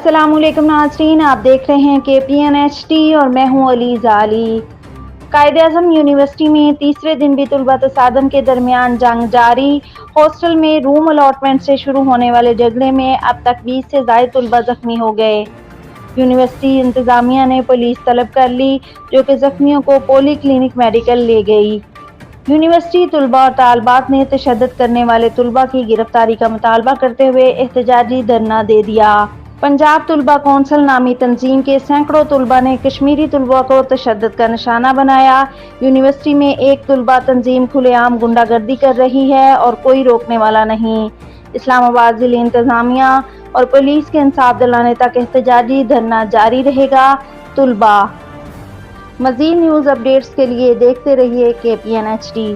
السلام علیکم ناظرین، آپ دیکھ رہے ہیں KPN-HD اور میں ہوں علیزہ علی۔ قائد اعظم یونیورسٹی میں تیسرے دن بھی طلبہ تصادم کے درمیان جنگ جاری۔ ہاسٹل میں روم الاٹمنٹ سے شروع ہونے والے جھگڑے میں اب تک 20 سے زائد طلبہ زخمی ہو گئے۔ یونیورسٹی انتظامیہ نے پولیس طلب کر لی، جو کہ زخمیوں کو پولی کلینک میڈیکل لے گئی۔ یونیورسٹی طلبہ اور طالبات نے تشدد کرنے والے طلبہ کی گرفتاری کا مطالبہ کرتے ہوئے احتجاجی دھرنا دے دیا۔ پنجاب طلبہ کونسل نامی تنظیم کے سینکڑوں طلبہ نے کشمیری طلبہ کو تشدد کا نشانہ بنایا۔ یونیورسٹی میں ایک طلبہ تنظیم کھلے عام غنڈہ گردی کر رہی ہے اور کوئی روکنے والا نہیں۔ اسلام آباد ضلع انتظامیہ اور پولیس کے انصاف دلانے تک احتجاجی دھرنا جاری رہے گا۔ طلبہ مزید نیوز اپڈیٹس کے لیے دیکھتے رہیے KPN-HD۔